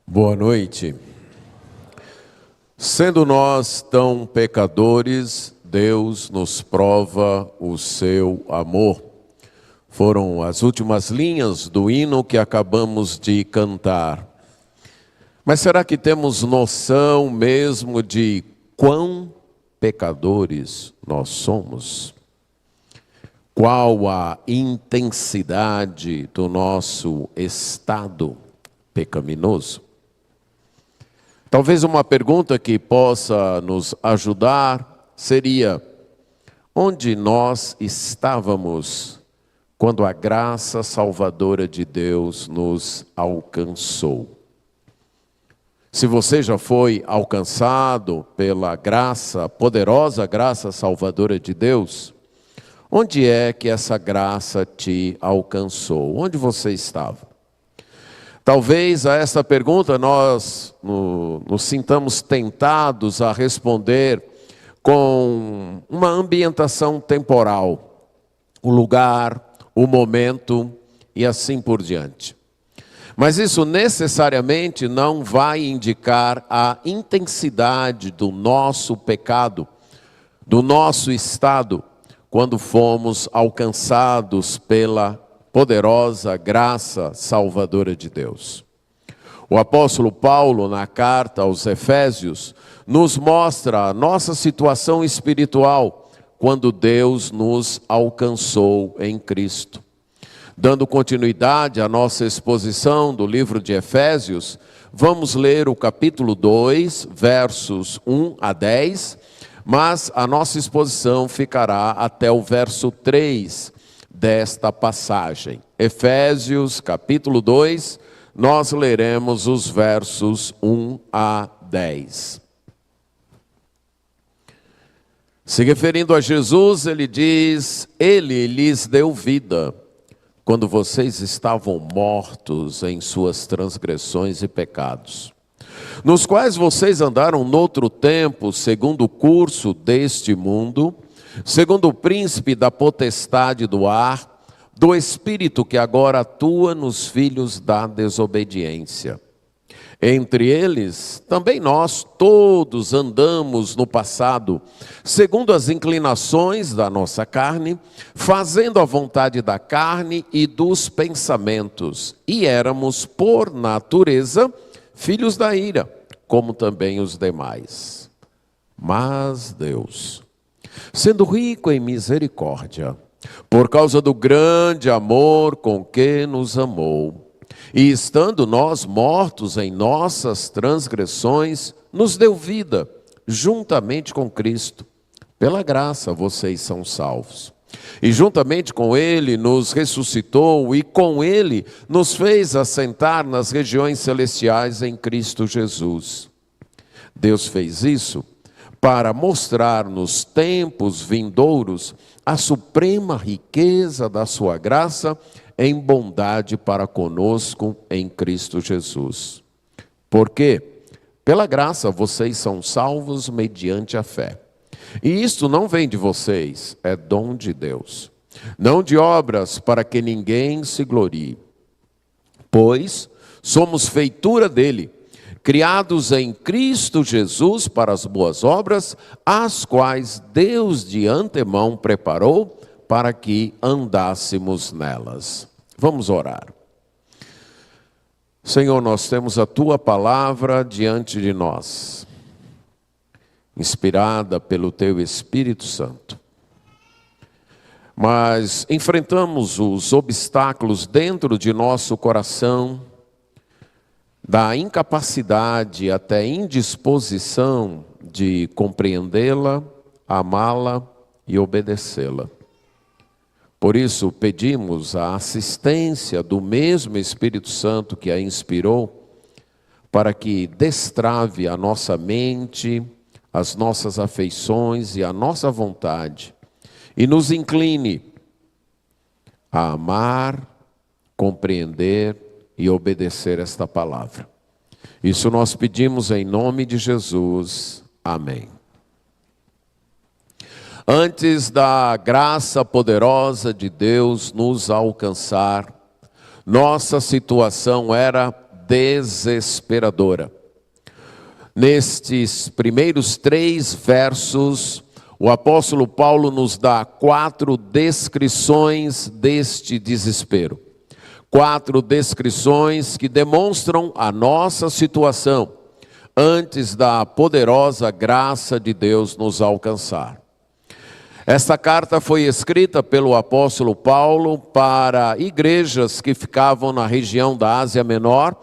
Boa noite. Sendo nós tão pecadores, Deus nos prova o seu amor. Foram as últimas linhas do hino que acabamos de cantar. Mas será que temos noção mesmo de quão pecadores nós somos? Qual a intensidade do nosso estado pecaminoso? Talvez uma pergunta que possa nos ajudar seria: onde nós estávamos quando a graça salvadora de Deus nos alcançou? Se você já foi alcançado pela graça, poderosa graça salvadora de Deus, onde é que essa graça te alcançou? Onde você estava? Talvez a essa pergunta nós nos sintamos tentados a responder com uma ambientação temporal, o lugar, o momento e assim por diante. Mas isso necessariamente não vai indicar a intensidade do nosso pecado, do nosso estado, quando fomos alcançados pela poderosa graça salvadora de Deus. O apóstolo Paulo, na carta aos Efésios, nos mostra a nossa situação espiritual quando Deus nos alcançou em Cristo. Dando continuidade à nossa exposição do livro de Efésios, vamos ler o capítulo 2, versos 1 a 10, mas a nossa exposição ficará até o verso 3 desta passagem. Efésios, capítulo 2, nós leremos os versos 1 a 10. Se referindo a Jesus, ele diz: Ele lhes deu vida, quando vocês estavam mortos em suas transgressões e pecados, nos quais vocês andaram noutro tempo, segundo o curso deste mundo, segundo o príncipe da potestade do ar, do espírito que agora atua nos filhos da desobediência. Entre eles, também nós todos andamos no passado, segundo as inclinações da nossa carne, fazendo a vontade da carne e dos pensamentos, e éramos, por natureza, filhos da ira, como também os demais. Mas Deus, sendo rico em misericórdia, por causa do grande amor com que nos amou, e estando nós mortos em nossas transgressões, nos deu vida, juntamente com Cristo. Pela graça vocês são salvos. E juntamente com Ele nos ressuscitou, e com Ele nos fez assentar nas regiões celestiais em Cristo Jesus. Deus fez isso para mostrar nos tempos vindouros a suprema riqueza da sua graça em bondade para conosco em Cristo Jesus. Porque, pela graça, vocês são salvos mediante a fé. E isto não vem de vocês, é dom de Deus. Não de obras para que ninguém se glorie. Pois somos feitura dele, criados em Cristo Jesus para as boas obras, as quais Deus de antemão preparou para que andássemos nelas. Vamos orar. Senhor, nós temos a Tua palavra diante de nós, inspirada pelo Teu Espírito Santo. Mas enfrentamos os obstáculos dentro de nosso coração, da incapacidade até indisposição de compreendê-la, amá-la e obedecê-la. Por isso pedimos a assistência do mesmo Espírito Santo que a inspirou, para que destrave a nossa mente, as nossas afeições e a nossa vontade, e nos incline a amar, compreender e obedecer esta palavra. Isso nós pedimos em nome de Jesus. Amém. Antes da graça poderosa de Deus nos alcançar, nossa situação era desesperadora. Nestes primeiros 3 versos, o apóstolo Paulo nos dá 4 descrições deste desespero. 4 descrições que demonstram a nossa situação antes da poderosa graça de Deus nos alcançar. Esta carta foi escrita pelo apóstolo Paulo para igrejas que ficavam na região da Ásia Menor,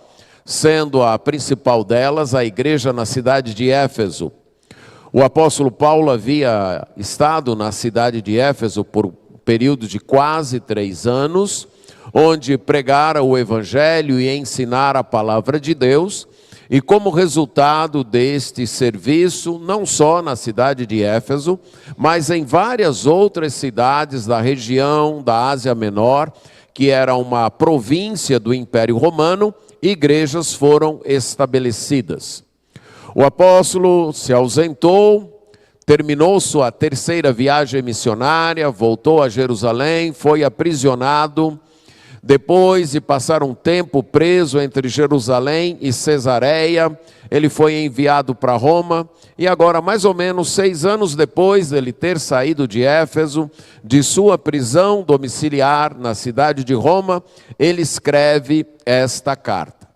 sendo a principal delas a igreja na cidade de Éfeso. O apóstolo Paulo havia estado na cidade de Éfeso por um período de quase 3 anos, onde pregara o evangelho e ensinara a palavra de Deus, e como resultado deste serviço, não só na cidade de Éfeso, mas em várias outras cidades da região da Ásia Menor, que era uma província do Império Romano, igrejas foram estabelecidas. O apóstolo se ausentou, terminou sua 3ª viagem missionária, voltou a Jerusalém, foi aprisionado. Depois de passar um tempo preso entre Jerusalém e Cesareia, ele foi enviado para Roma, e agora, mais ou menos 6 anos depois dele ter saído de Éfeso, de sua prisão domiciliar na cidade de Roma, ele escreve esta carta.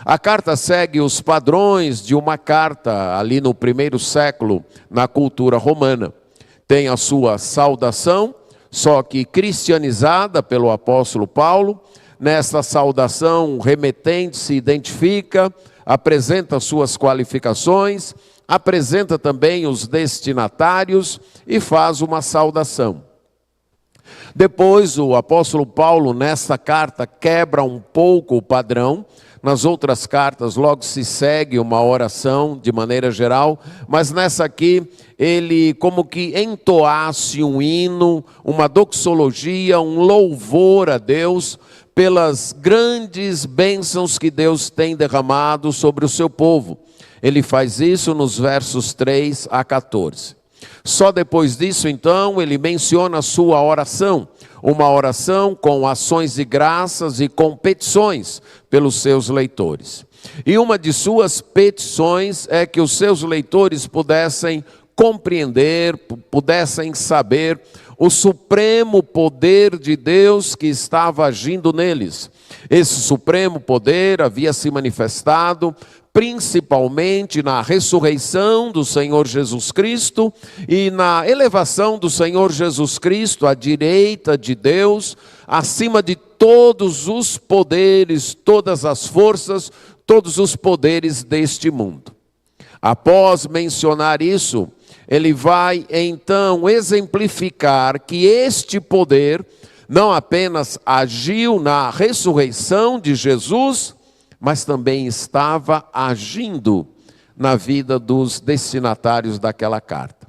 A carta segue os padrões de uma carta ali no 1º século, na cultura romana. Tem a sua saudação, só que cristianizada pelo apóstolo Paulo. Nesta saudação, o remetente se identifica, apresenta suas qualificações, apresenta também os destinatários e faz uma saudação. Depois, o apóstolo Paulo, nesta carta, quebra um pouco o padrão. Nas outras cartas, logo se segue uma oração de maneira geral, mas nessa aqui, ele como que entoasse um hino, uma doxologia, um louvor a Deus, pelas grandes bênçãos que Deus tem derramado sobre o seu povo. Ele faz isso nos versos 3 a 14. Só depois disso, então, ele menciona a sua oração, uma oração com ações de graças e com petições pelos seus leitores. E uma de suas petições é que os seus leitores pudessem compreender, pudessem saber o supremo poder de Deus que estava agindo neles. Esse supremo poder havia se manifestado principalmente na ressurreição do Senhor Jesus Cristo e na elevação do Senhor Jesus Cristo à direita de Deus, acima de todos os poderes, todas as forças, todos os poderes deste mundo. Após mencionar isso, ele vai então exemplificar que este poder não apenas agiu na ressurreição de Jesus, mas também estava agindo na vida dos destinatários daquela carta.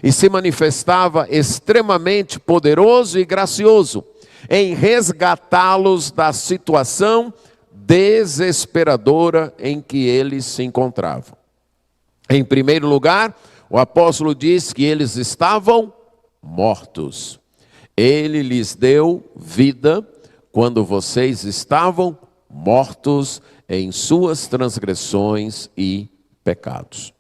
E se manifestava extremamente poderoso e gracioso em resgatá-los da situação desesperadora em que eles se encontravam. Em primeiro lugar, o apóstolo diz que eles estavam mortos. Ele lhes deu vida quando vocês estavam mortos em suas transgressões e pecados.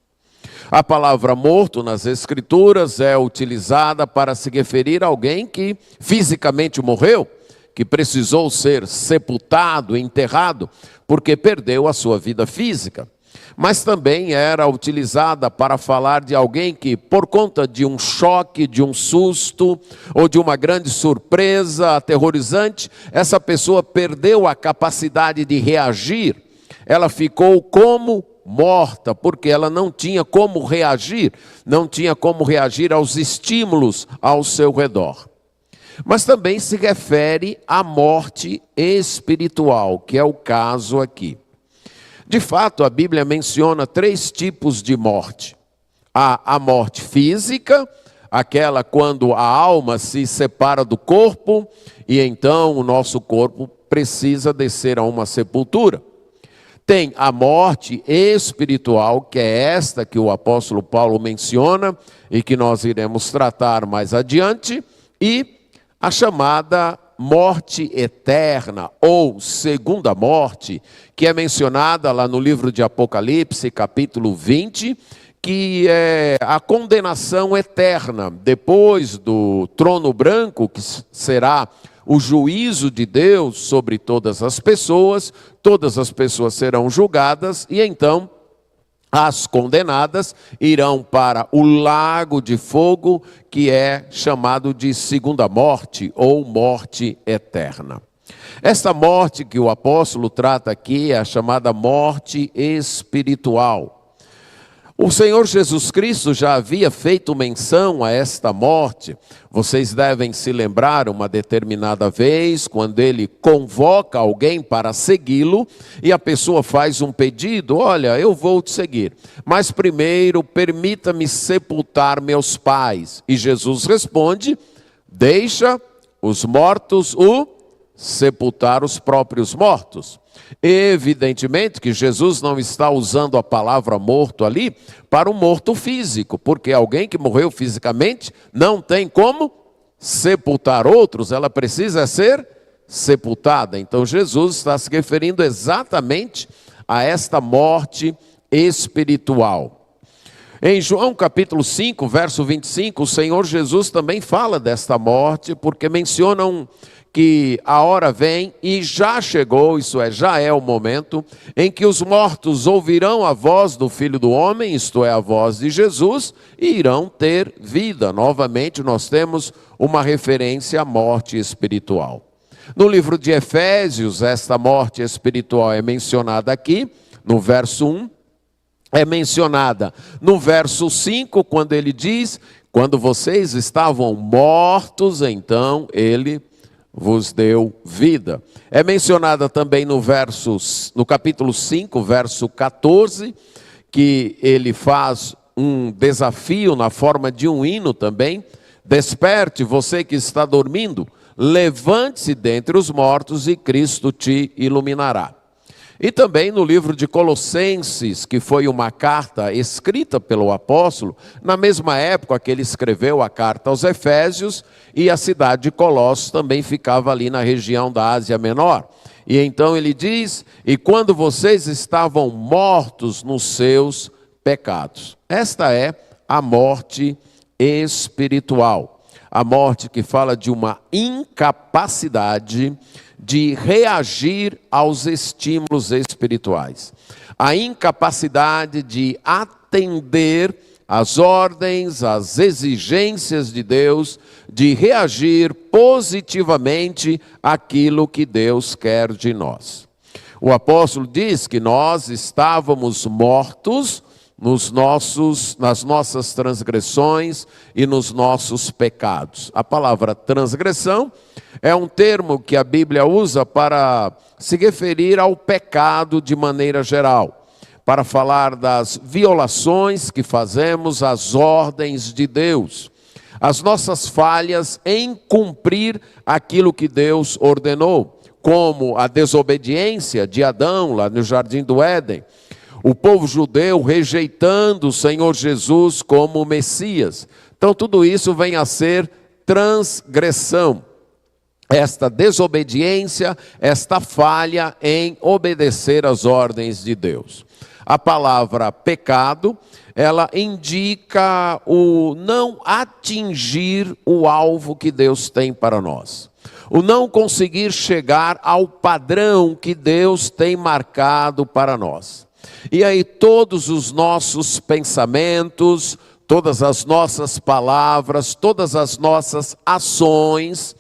A palavra morto nas Escrituras é utilizada para se referir a alguém que fisicamente morreu, que precisou ser sepultado, enterrado, porque perdeu a sua vida física. Mas também era utilizada para falar de alguém que, por conta de um choque, de um susto, ou de uma grande surpresa aterrorizante, essa pessoa perdeu a capacidade de reagir. Ela ficou como morta, porque ela não tinha como reagir, aos estímulos ao seu redor. Mas também se refere à morte espiritual, que é o caso aqui. De fato, a Bíblia menciona 3 tipos de morte. Há a morte física, aquela quando a alma se separa do corpo, e então o nosso corpo precisa descer a uma sepultura. Tem a morte espiritual, que é esta que o apóstolo Paulo menciona, e que nós iremos tratar mais adiante, e a chamada morte eterna ou segunda morte, que é mencionada lá no livro de Apocalipse, capítulo 20, que é a condenação eterna, depois do trono branco, que será o juízo de Deus sobre todas as pessoas serão julgadas, e então as condenadas irão para o lago de fogo, que é chamado de segunda morte ou morte eterna. Esta morte que o apóstolo trata aqui é a chamada morte espiritual. O Senhor Jesus Cristo já havia feito menção a esta morte. Vocês devem se lembrar uma determinada vez, quando ele convoca alguém para segui-lo, e a pessoa faz um pedido: olha, eu vou te seguir, mas primeiro permita-me sepultar meus pais. E Jesus responde: deixa os mortos sepultar os próprios mortos. Evidentemente que Jesus não está usando a palavra morto ali para um morto físico, porque alguém que morreu fisicamente não tem como sepultar outros, ela precisa ser sepultada. Então Jesus está se referindo exatamente a esta morte espiritual. Em João capítulo 5, verso 25, o Senhor Jesus também fala desta morte, porque mencionam que a hora vem e já chegou, isso é, já é o momento, em que os mortos ouvirão a voz do Filho do Homem, isto é, a voz de Jesus, e irão ter vida. Novamente nós temos uma referência à morte espiritual. No livro de Efésios, esta morte espiritual é mencionada aqui, no verso 1, é mencionada no verso 5, quando ele diz: quando vocês estavam mortos, então ele vos deu vida. É mencionada também no capítulo 5, verso 14, que ele faz um desafio na forma de um hino também: desperte você que está dormindo, levante-se dentre os mortos e Cristo te iluminará. E também no livro de Colossenses, que foi uma carta escrita pelo apóstolo, na mesma época que ele escreveu a carta aos Efésios, e a cidade de Colossos também ficava ali na região da Ásia Menor. E então ele diz: e quando vocês estavam mortos nos seus pecados. Esta é a morte espiritual. A morte que fala de uma incapacidade de reagir aos estímulos espirituais. A incapacidade de atender às ordens, às exigências de Deus, de reagir positivamente àquilo que Deus quer de nós. O apóstolo diz que nós estávamos mortos nas nossas transgressões e nos nossos pecados. A palavra transgressão é um termo que a Bíblia usa para se referir ao pecado de maneira geral, para falar das violações que fazemos às ordens de Deus, as nossas falhas em cumprir aquilo que Deus ordenou, como a desobediência de Adão lá no Jardim do Éden, o povo judeu rejeitando o Senhor Jesus como Messias. Então tudo isso vem a ser transgressão. Esta desobediência, esta falha em obedecer às ordens de Deus. A palavra pecado, ela indica o não atingir o alvo que Deus tem para nós. O não conseguir chegar ao padrão que Deus tem marcado para nós. E aí todos os nossos pensamentos, todas as nossas palavras, todas as nossas ações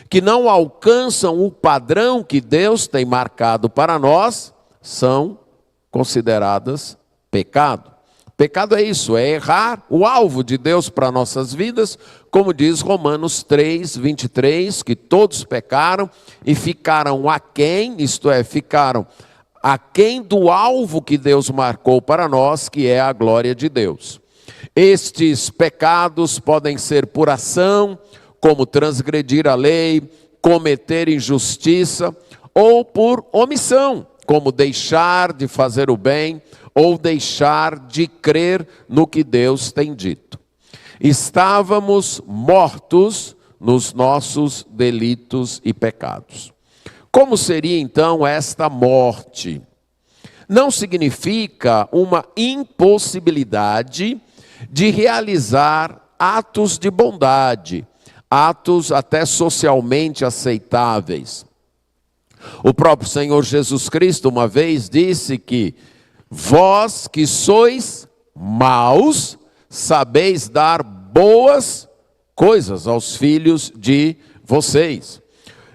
que não alcançam o padrão que Deus tem marcado para nós, são consideradas pecado. Pecado é isso, é errar o alvo de Deus para nossas vidas, como diz Romanos 3, 23, que todos pecaram e ficaram aquém, isto é, ficaram aquém do alvo que Deus marcou para nós, que é a glória de Deus. Estes pecados podem ser por ação, como transgredir a lei, cometer injustiça, ou por omissão, como deixar de fazer o bem, ou deixar de crer no que Deus tem dito. Estávamos mortos nos nossos delitos e pecados. Como seria então esta morte? Não significa uma impossibilidade de realizar atos de bondade, atos até socialmente aceitáveis. O próprio Senhor Jesus Cristo uma vez disse que vós que sois maus, sabeis dar boas coisas aos filhos de vocês.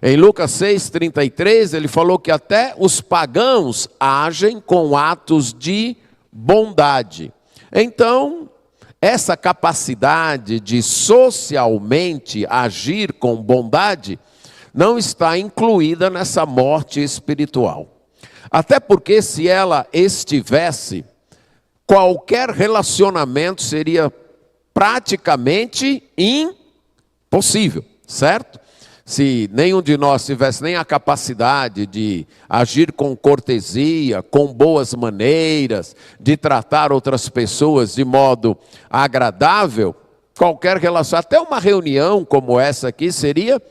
Em Lucas 6,33, ele falou que até os pagãos agem com atos de bondade. Então, essa capacidade de socialmente agir com bondade não está incluída nessa morte espiritual. Até porque se ela estivesse, qualquer relacionamento seria praticamente impossível, certo? Se nenhum de nós tivesse nem a capacidade de agir com cortesia, com boas maneiras, de tratar outras pessoas de modo agradável, qualquer relação, até uma reunião como essa aqui seria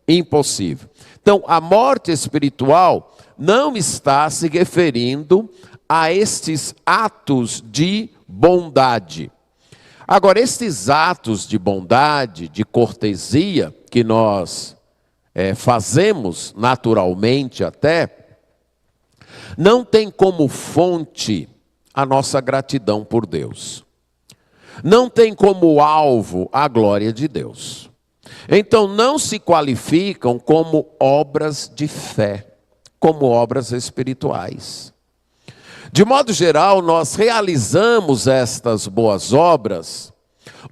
impossível. Então, a morte espiritual não está se referindo a estes atos de bondade. Agora, estes atos de bondade, de cortesia, que nós fazemos naturalmente até, não tem como fonte a nossa gratidão por Deus. Não tem como alvo a glória de Deus. Então não se qualificam como obras de fé, como obras espirituais. De modo geral, nós realizamos estas boas obras,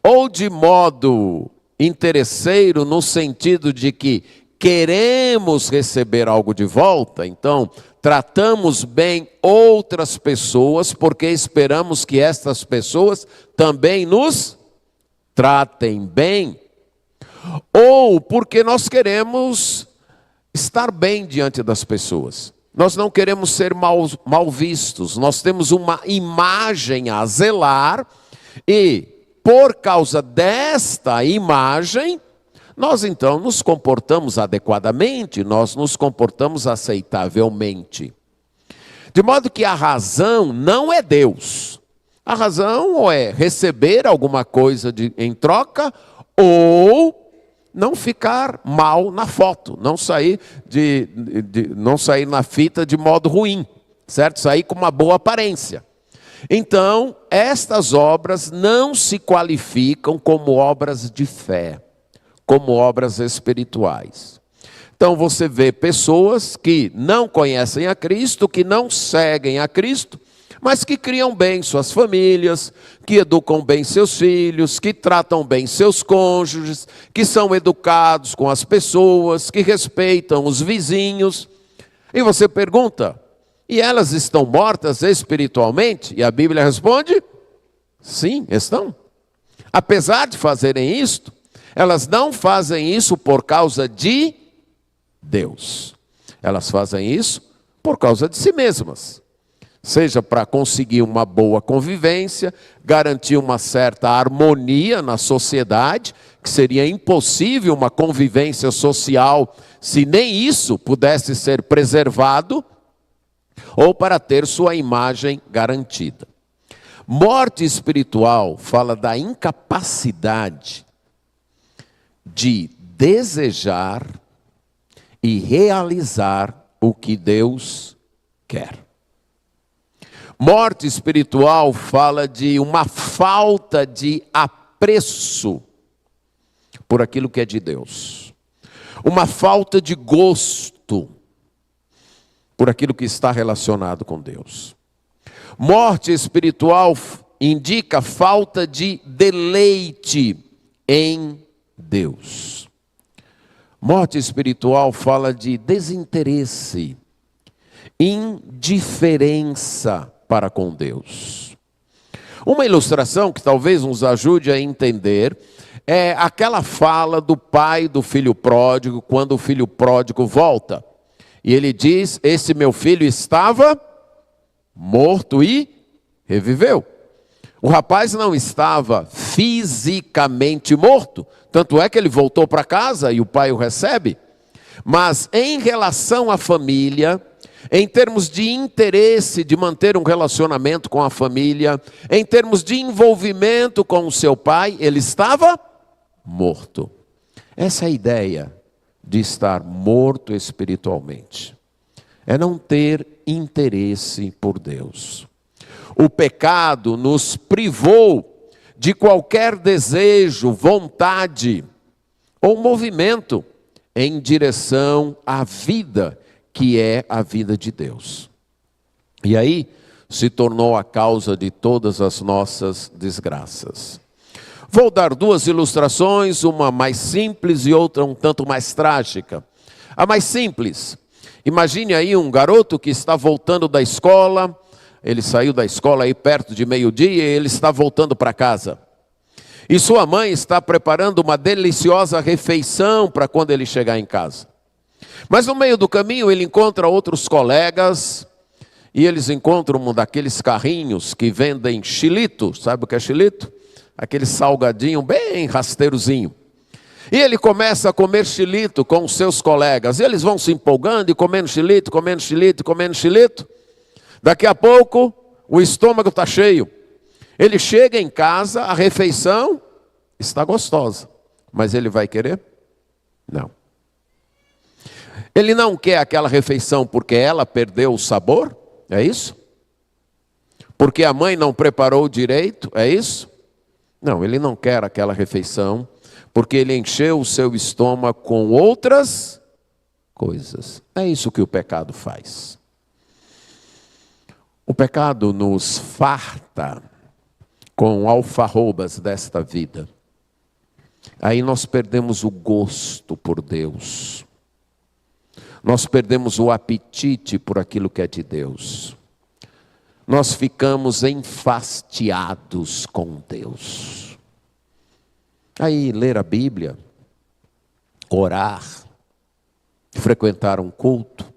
ou de modo interesseiro, no sentido de que queremos receber algo de volta, então tratamos bem outras pessoas, porque esperamos que estas pessoas também nos tratem bem, ou porque nós queremos estar bem diante das pessoas. Nós não queremos ser mal vistos, nós temos uma imagem a zelar e, por causa desta imagem, nós então nos comportamos adequadamente, nós nos comportamos aceitavelmente. De modo que a razão não é Deus. A razão ou é receber alguma coisa em troca, ou não ficar mal na foto, não sair não sair na fita de modo ruim, certo? Sair com uma boa aparência. Então, estas obras não se qualificam como obras de fé, como obras espirituais. Então você vê pessoas que não conhecem a Cristo, que não seguem a Cristo, mas que criam bem suas famílias, que educam bem seus filhos, que tratam bem seus cônjuges, que são educados com as pessoas, que respeitam os vizinhos. E você pergunta, e elas estão mortas espiritualmente? E a Bíblia responde, sim, estão. Apesar de fazerem isto, elas não fazem isso por causa de Deus. Elas fazem isso por causa de si mesmas. Seja para conseguir uma boa convivência, garantir uma certa harmonia na sociedade, que seria impossível uma convivência social se nem isso pudesse ser preservado, ou para ter sua imagem garantida. Morte espiritual fala da incapacidade de desejar e realizar o que Deus quer. Morte espiritual fala de uma falta de apreço por aquilo que é de Deus. Uma falta de gosto por aquilo que está relacionado com Deus. Morte espiritual indica falta de deleite em Deus. Morte espiritual fala de desinteresse, indiferença para com Deus. Uma ilustração que talvez nos ajude a entender é aquela fala do pai do filho pródigo, quando o filho pródigo volta. E ele diz, esse meu filho estava morto e reviveu. O rapaz não estava fisicamente morto, tanto é que ele voltou para casa e o pai o recebe. Mas em relação à família, em termos de interesse de manter um relacionamento com a família, em termos de envolvimento com o seu pai, ele estava morto. Essa é a ideia de estar morto espiritualmente. É não ter interesse por Deus. O pecado nos privou de qualquer desejo, vontade ou movimento em direção à vida, que é a vida de Deus. E aí se tornou a causa de todas as nossas desgraças. Vou dar duas ilustrações, uma mais simples e outra um tanto mais trágica. A mais simples, imagine aí um garoto que está voltando da escola, ele saiu da escola aí perto de meio-dia e ele está voltando para casa. E sua mãe está preparando uma deliciosa refeição para quando ele chegar em casa. Mas no meio do caminho ele encontra outros colegas e eles encontram um daqueles carrinhos que vendem xilito. Sabe o que é xilito? Aquele salgadinho bem rasteirozinho. E ele começa a comer xilito com os seus colegas. E eles vão se empolgando e comendo xilito, comendo xilito, comendo xilito. Daqui a pouco o estômago está cheio. Ele chega em casa, a refeição está gostosa. Mas ele vai querer? Não. Ele não quer aquela refeição porque ela perdeu o sabor? É isso? Porque a mãe não preparou direito? É isso? Não, ele não quer aquela refeição porque ele encheu o seu estômago com outras coisas. É isso que o pecado faz. O pecado nos farta com alfarrobas desta vida. Aí nós perdemos o gosto por Deus. Nós perdemos o apetite por aquilo que é de Deus. Nós ficamos enfastiados com Deus. Aí ler a Bíblia, orar, frequentar um culto,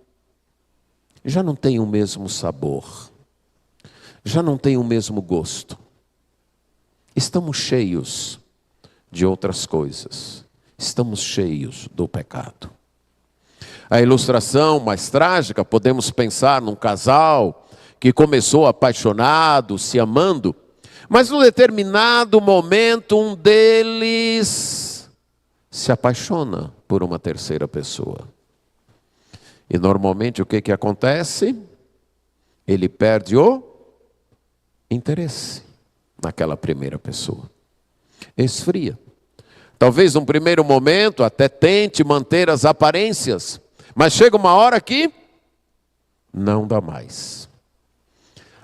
já não tem o mesmo sabor. Já não tem o mesmo gosto. Estamos cheios de outras coisas. Estamos cheios do pecado. A ilustração mais trágica, podemos pensar num casal que começou apaixonado, se amando, mas num determinado momento um deles se apaixona por uma terceira pessoa. E normalmente o que acontece? Ele perde o interesse naquela primeira pessoa. Esfria. Talvez num primeiro momento até tente manter as aparências, mas chega uma hora que não dá mais.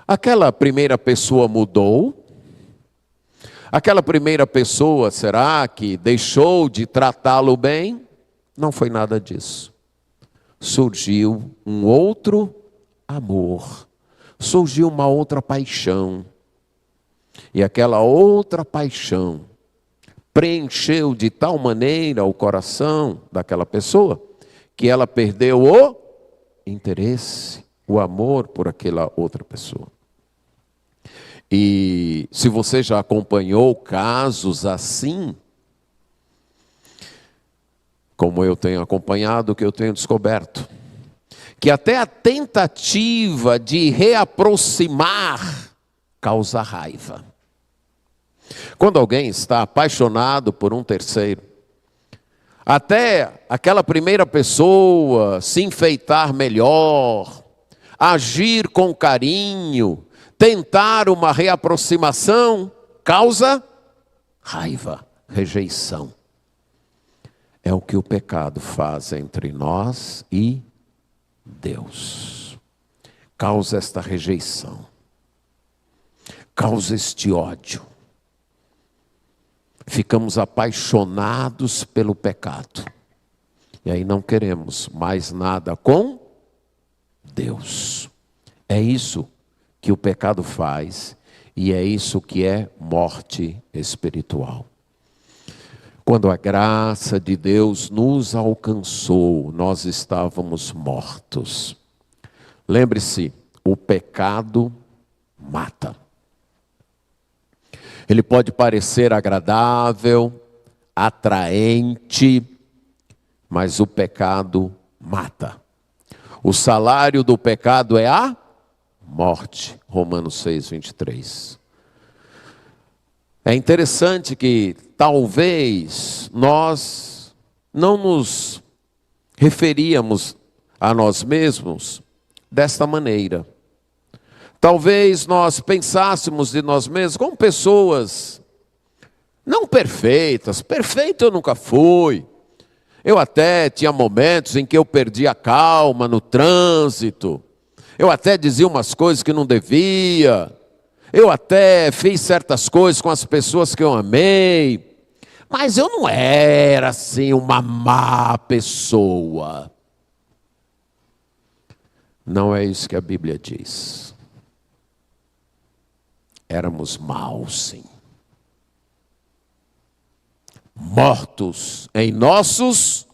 Aquela primeira pessoa mudou? Aquela primeira pessoa, será que deixou de tratá-lo bem? Não foi nada disso. Surgiu um outro amor. Surgiu uma outra paixão. E aquela outra paixão preencheu de tal maneira o coração daquela pessoa que ela perdeu o interesse, o amor por aquela outra pessoa. E se você já acompanhou casos assim, como eu tenho acompanhado, que eu tenho descoberto, que até a tentativa de reaproximar causa raiva. Quando alguém está apaixonado por um terceiro, até aquela primeira pessoa se enfeitar melhor, agir com carinho, tentar uma reaproximação, causa raiva, rejeição. É o que o pecado faz entre nós e Deus. Causa esta rejeição. Causa este ódio. Ficamos apaixonados pelo pecado. E aí não queremos mais nada com Deus. É isso que o pecado faz. E é isso que é morte espiritual. Quando a graça de Deus nos alcançou, nós estávamos mortos. Lembre-se, o pecado mata. Ele pode parecer agradável, atraente, mas o pecado mata. O salário do pecado é a morte. Romanos 6, 23. É interessante que talvez nós não nos referíamos a nós mesmos desta maneira. Talvez nós pensássemos de nós mesmos como pessoas não perfeitas. Perfeito eu nunca fui. Eu até tinha momentos em que eu perdia a calma no trânsito. Eu até dizia umas coisas que não devia. Eu até fiz certas coisas com as pessoas que eu amei. Mas eu não era assim uma má pessoa. Não é isso que a Bíblia diz. Éramos maus, sim. Mortos em nossos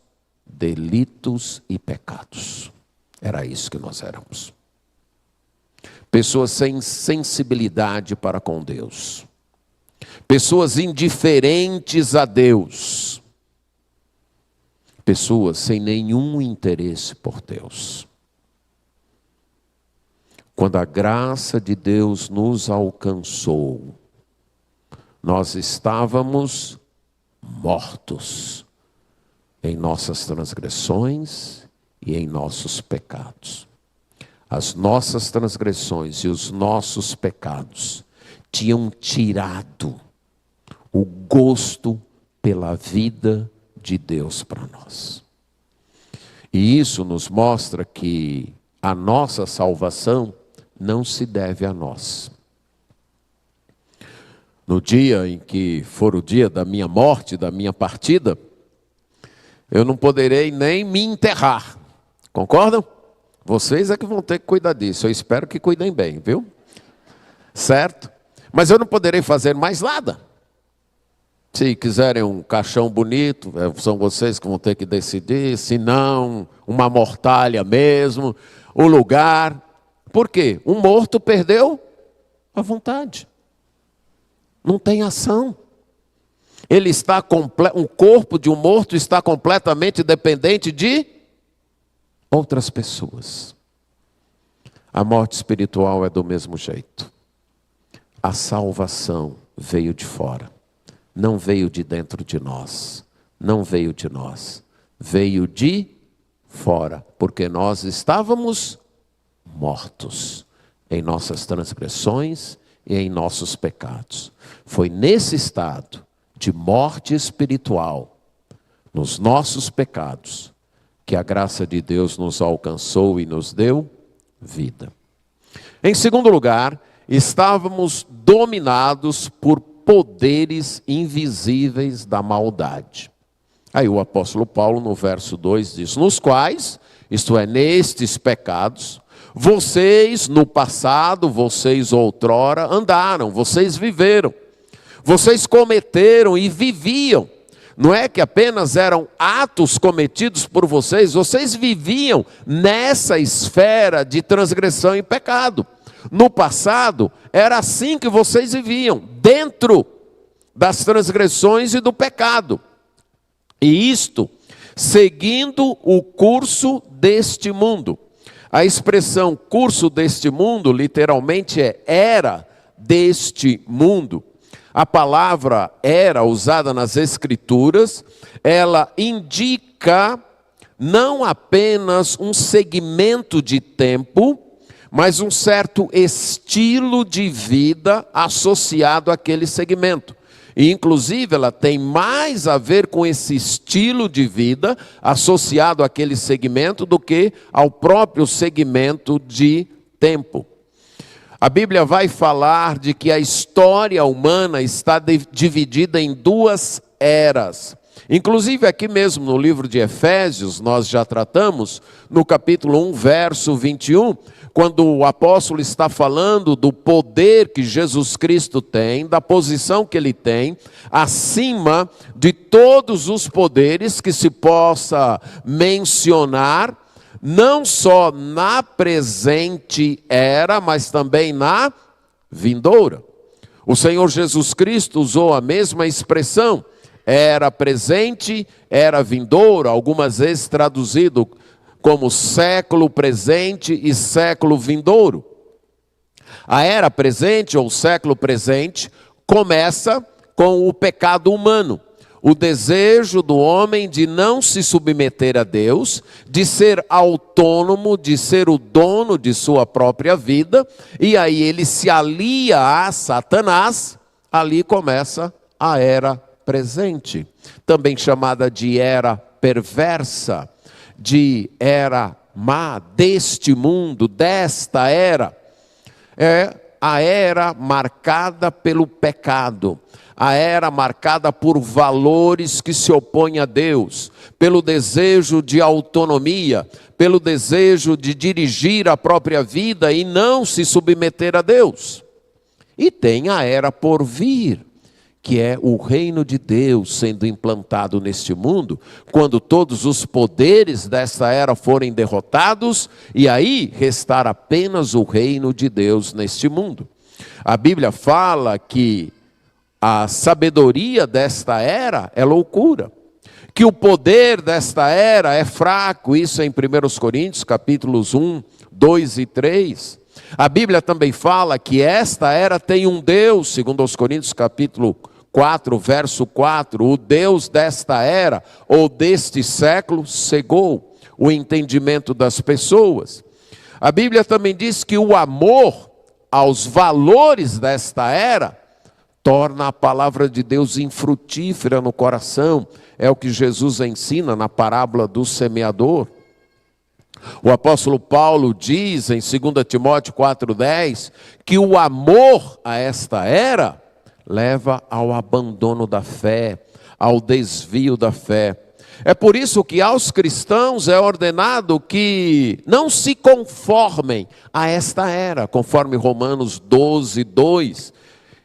delitos e pecados. Era isso que nós éramos. Pessoas sem sensibilidade para com Deus. Pessoas indiferentes a Deus. Pessoas sem nenhum interesse por Deus. Quando a graça de Deus nos alcançou, nós estávamos mortos em nossas transgressões e em nossos pecados. As nossas transgressões e os nossos pecados tinham tirado o gosto pela vida de Deus para nós. E isso nos mostra que a nossa salvação não se deve a nós. No dia em que for o dia da minha morte, da minha partida, eu não poderei nem me enterrar. Concordam? Vocês é que vão ter que cuidar disso. Eu espero que cuidem bem, viu? Certo? Mas eu não poderei fazer mais nada. Se quiserem um caixão bonito, são vocês que vão ter que decidir. Se não, uma mortalha mesmo, o lugar. Por quê? Um morto perdeu a vontade. Não tem ação. Ele está o corpo de um morto está completamente dependente de outras pessoas. A morte espiritual é do mesmo jeito. A salvação veio de fora. Não veio de dentro de nós. Não veio de nós. Veio de fora. Porque nós estávamos mortos em nossas transgressões e em nossos pecados. Foi nesse estado de morte espiritual, nos nossos pecados, que a graça de Deus nos alcançou e nos deu vida. Em segundo lugar, estávamos dominados por poderes invisíveis da maldade. Aí o apóstolo Paulo, no verso 2, diz: nos quais, isto é, nestes pecados, vocês no passado, vocês outrora andaram, vocês viveram, vocês cometeram e viviam. Não é que apenas eram atos cometidos por vocês, vocês viviam nessa esfera de transgressão e pecado. No passado, era assim que vocês viviam, dentro das transgressões e do pecado. E isto, seguindo o curso deste mundo. A expressão curso deste mundo, literalmente é era deste mundo. A palavra era, usada nas Escrituras, ela indica não apenas um segmento de tempo, mas um certo estilo de vida associado àquele segmento. E, inclusive, ela tem mais a ver com esse estilo de vida associado àquele segmento do que ao próprio segmento de tempo. A Bíblia vai falar de que a história humana está dividida em duas eras. Inclusive aqui mesmo no livro de Efésios, nós já tratamos, no capítulo 1, verso 21, quando o apóstolo está falando do poder que Jesus Cristo tem, da posição que ele tem, acima de todos os poderes que se possa mencionar, não só na presente era, mas também na vindoura. O Senhor Jesus Cristo usou a mesma expressão, era presente, era vindouro, algumas vezes traduzido como século presente e século vindouro. A era presente ou século presente começa com o pecado humano, o desejo do homem de não se submeter a Deus, de ser autônomo, de ser o dono de sua própria vida, e aí ele se alia a Satanás, ali começa a era presente, também chamada de era perversa, de era má, deste mundo, desta era. É a era marcada pelo pecado, a era marcada por valores que se opõem a Deus, pelo desejo de autonomia, pelo desejo de dirigir a própria vida e não se submeter a Deus. E tem a era por vir, que é o reino de Deus sendo implantado neste mundo, quando todos os poderes dessa era forem derrotados, e aí restar apenas o reino de Deus neste mundo. A Bíblia fala que a sabedoria desta era é loucura, que o poder desta era é fraco, isso é em 1 Coríntios, capítulos 1, 2 e 3. A Bíblia também fala que esta era tem um Deus, segundo aos Coríntios, capítulo 4, verso 4, o Deus desta era, ou deste século, cegou o entendimento das pessoas. A Bíblia também diz que o amor aos valores desta era, torna a palavra de Deus infrutífera no coração, é o que Jesus ensina na parábola do semeador. O apóstolo Paulo diz em 2 Timóteo 4,10, que o amor a esta era, leva ao abandono da fé, ao desvio da fé. É por isso que aos cristãos é ordenado que não se conformem a esta era, conforme Romanos 12, 2,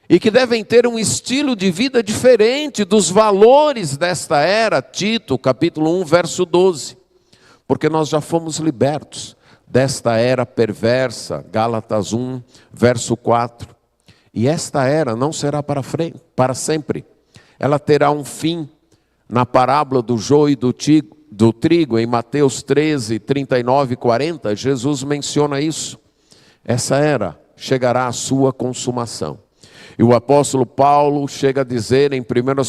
e que devem ter um estilo de vida diferente dos valores desta era, Tito, capítulo 1, verso 12, porque nós já fomos libertos desta era perversa, Gálatas 1, verso 4. E esta era não será para sempre. Ela terá um fim. Na parábola do joio e do trigo, em Mateus 13, 39 e 40, Jesus menciona isso. Essa era chegará à sua consumação. E o apóstolo Paulo chega a dizer em 1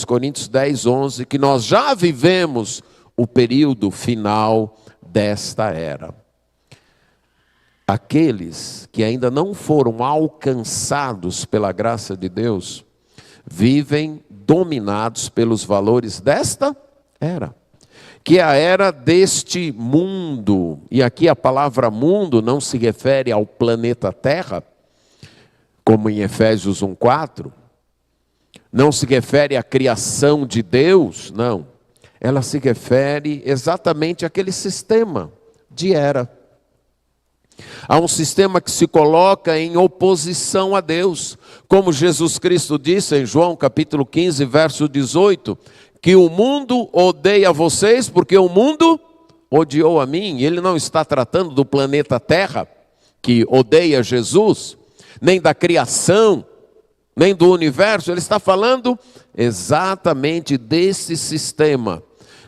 Coríntios 10, 11, que nós já vivemos o período final desta era. Aqueles que ainda não foram alcançados pela graça de Deus, vivem dominados pelos valores desta era, que é a era deste mundo. E aqui a palavra mundo não se refere ao planeta Terra, como em Efésios 1,4, não se refere à criação de Deus, não. Ela se refere exatamente àquele sistema de era. Há um sistema que se coloca em oposição a Deus, como Jesus Cristo disse em João capítulo 15, verso 18, que o mundo odeia vocês porque o mundo odiou a mim. Ele não está tratando do planeta Terra, que odeia Jesus, nem da criação, nem do universo. Ele está falando exatamente desse sistema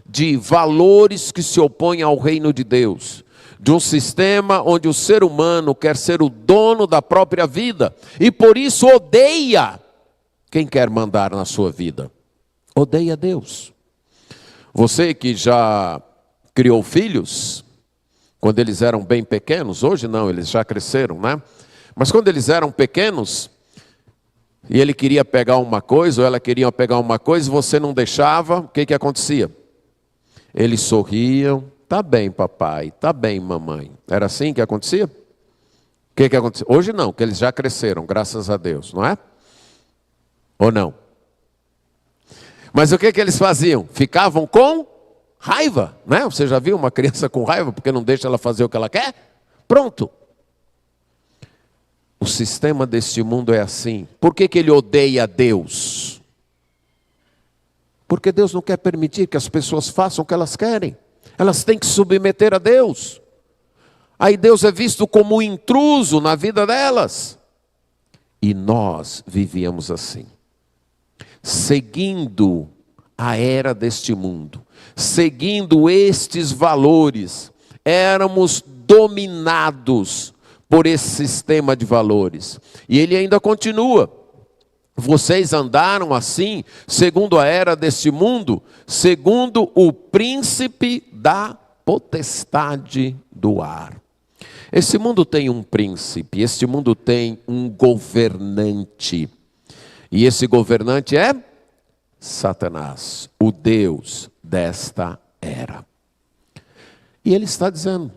de valores que se opõem ao reino de Deus, de um sistema onde o ser humano quer ser o dono da própria vida e por isso odeia quem quer mandar na sua vida. Odeia Deus. Você que já criou filhos, quando eles eram bem pequenos, hoje não, eles já cresceram, né? Mas quando eles eram pequenos, e ele queria pegar uma coisa, ou ela queria pegar uma coisa, e você não deixava, o que acontecia? Eles sorriam, tá bem papai, tá bem mamãe. Era assim que acontecia? O que acontecia? Hoje não, que eles já cresceram, graças a Deus, não é? Ou não? Mas o que eles faziam? Ficavam com raiva, né? Você já viu uma criança com raiva porque não deixa ela fazer o que ela quer? Pronto. O sistema deste mundo é assim. Por que ele odeia Deus? Porque Deus não quer permitir que as pessoas façam o que elas querem. Elas têm que se submeter a Deus. Aí Deus é visto como um intruso na vida delas. E nós vivíamos assim, seguindo a era deste mundo, seguindo estes valores. Éramos dominados por esse sistema de valores. E ele ainda continua: vocês andaram assim, segundo a era deste mundo, segundo o príncipe da potestade do ar. Esse mundo tem um príncipe, este mundo tem um governante. E esse governante é Satanás, o Deus desta era. E ele está dizendo: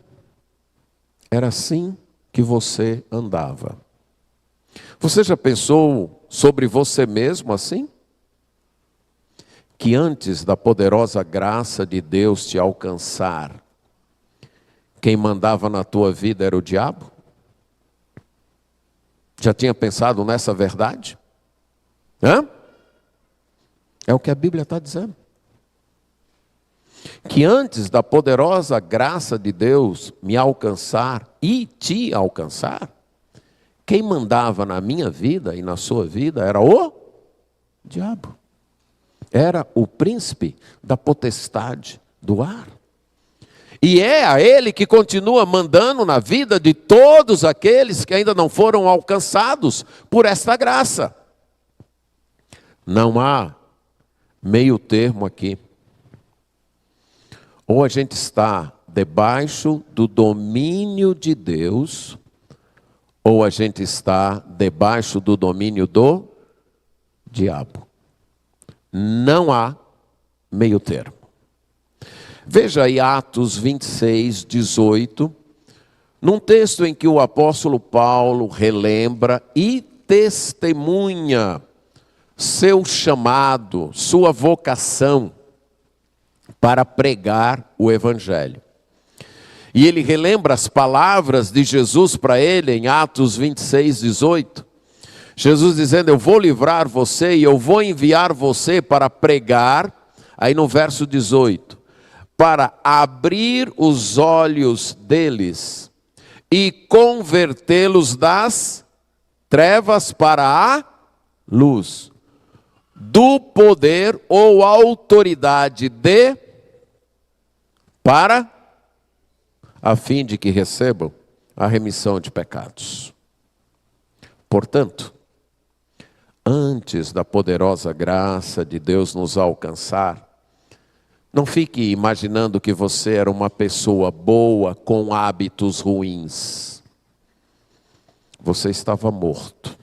era assim que você andava. Você já pensou sobre você mesmo assim? Que antes da poderosa graça de Deus te alcançar, quem mandava na tua vida era o diabo? Já tinha pensado nessa verdade? É o que a Bíblia está dizendo. Que antes da poderosa graça de Deus me alcançar e te alcançar, quem mandava na minha vida e na sua vida era o diabo. Era o príncipe da potestade do ar. E é a ele que continua mandando na vida de todos aqueles que ainda não foram alcançados por esta graça. Não há meio termo aqui. Ou a gente está debaixo do domínio de Deus, ou a gente está debaixo do domínio do diabo. Não há meio termo. Veja aí Atos 26, 18, num texto em que o apóstolo Paulo relembra e testemunha seu chamado, sua vocação para pregar o evangelho. E ele relembra as palavras de Jesus para ele em Atos 26, 18. Jesus dizendo: eu vou livrar você e eu vou enviar você para pregar, aí no verso 18, para abrir os olhos deles e convertê-los das trevas para a luz, do poder ou autoridade para a fim de que recebam a remissão de pecados. Portanto, antes da poderosa graça de Deus nos alcançar, não fique imaginando que você era uma pessoa boa com hábitos ruins. Você estava morto,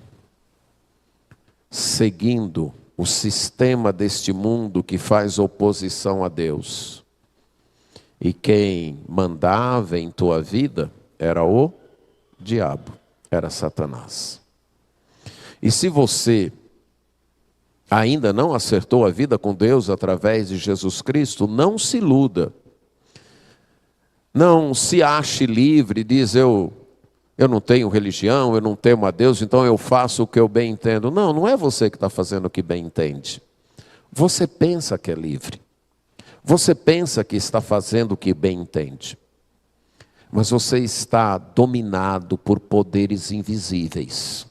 seguindo o sistema deste mundo que faz oposição a Deus. E quem mandava em tua vida era o diabo, era Satanás. E se você ainda não acertou a vida com Deus através de Jesus Cristo, não se iluda. Não se ache livre, diz eu não tenho religião, eu não temo a Deus, então eu faço o que eu bem entendo. Não, não é você que está fazendo o que bem entende. Você pensa que é livre. Você pensa que está fazendo o que bem entende. Mas você está dominado por poderes invisíveis.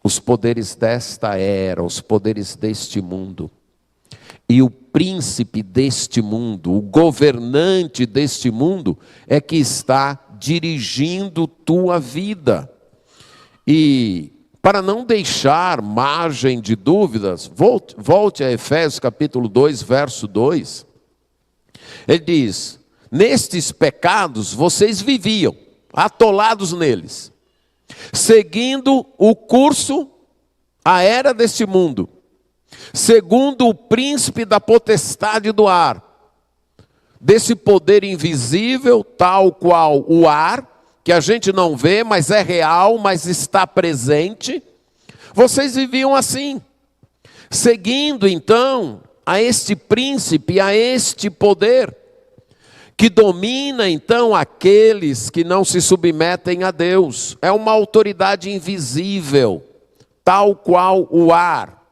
Os poderes desta era, os poderes deste mundo. E o príncipe deste mundo, o governante deste mundo, é que está dirigindo tua vida. E para não deixar margem de dúvidas, volte a Efésios capítulo 2, verso 2. Ele diz: nestes pecados vocês viviam, atolados neles, seguindo o curso, a era deste mundo, segundo o príncipe da potestade do ar, desse poder invisível, tal qual o ar, que a gente não vê, mas é real, mas está presente. Vocês viviam assim, seguindo então a este príncipe, a este poder, que domina então aqueles que não se submetem a Deus. É uma autoridade invisível, tal qual o ar,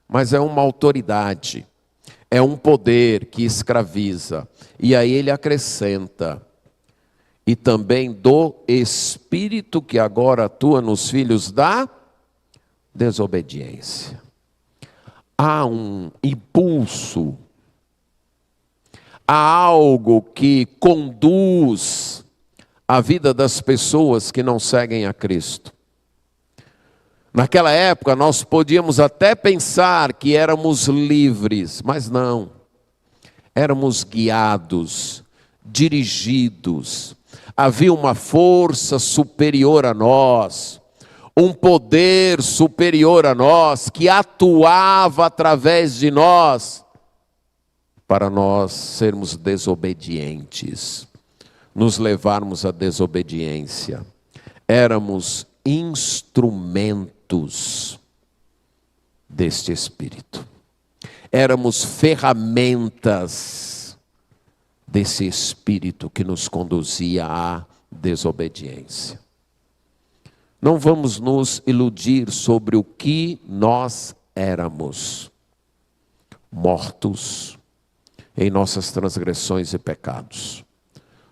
mas é uma autoridade, é um poder que escraviza. E aí ele acrescenta: e também do Espírito que agora atua nos filhos da desobediência. Há um impulso, há algo que conduz a vida das pessoas que não seguem a Cristo. Naquela época nós podíamos até pensar que éramos livres, mas não. Éramos guiados, dirigidos. Havia uma força superior a nós, um poder superior a nós, que atuava através de nós, para nós sermos desobedientes, nos levarmos à desobediência. Éramos instrumentos deste Espírito. Éramos ferramentas desse Espírito que nos conduzia à desobediência. Não vamos nos iludir sobre o que nós éramos. Mortos em nossas transgressões e pecados,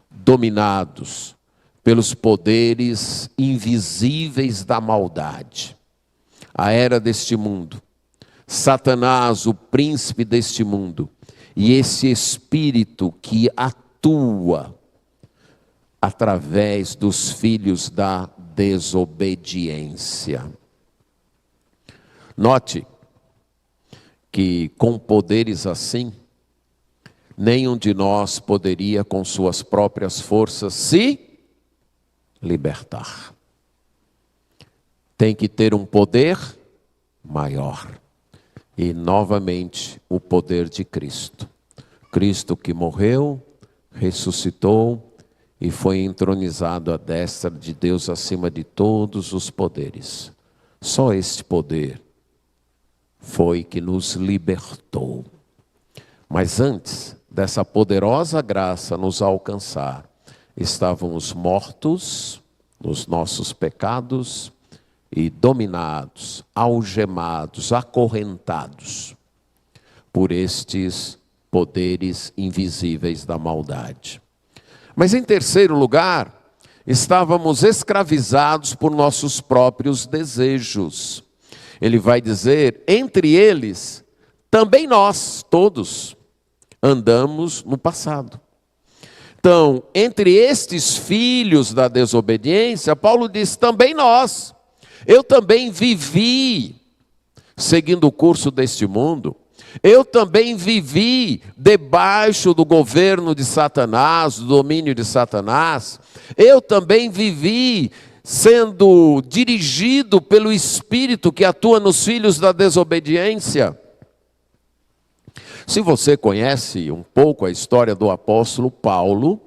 dominados pelos poderes invisíveis da maldade, a era deste mundo, Satanás, o príncipe deste mundo, e esse espírito que atua através dos filhos da desobediência. Note que com poderes assim, nenhum de nós poderia com suas próprias forças se libertar. Tem que ter um poder maior. E novamente o poder de Cristo. Cristo que morreu, ressuscitou e foi entronizado à destra de Deus acima de todos os poderes. Só este poder foi que nos libertou. Mas antes dessa poderosa graça nos alcançar, estávamos mortos nos nossos pecados e dominados, algemados, acorrentados por estes poderes invisíveis da maldade. Mas em terceiro lugar, estávamos escravizados por nossos próprios desejos. Ele vai dizer, entre eles, também nós, todos, andamos no passado. Então, entre estes filhos da desobediência, Paulo diz, também nós. Eu também vivi seguindo o curso deste mundo. Eu também vivi debaixo do governo de Satanás, do domínio de Satanás. Eu também vivi sendo dirigido pelo Espírito que atua nos filhos da desobediência. Se você conhece um pouco a história do apóstolo Paulo,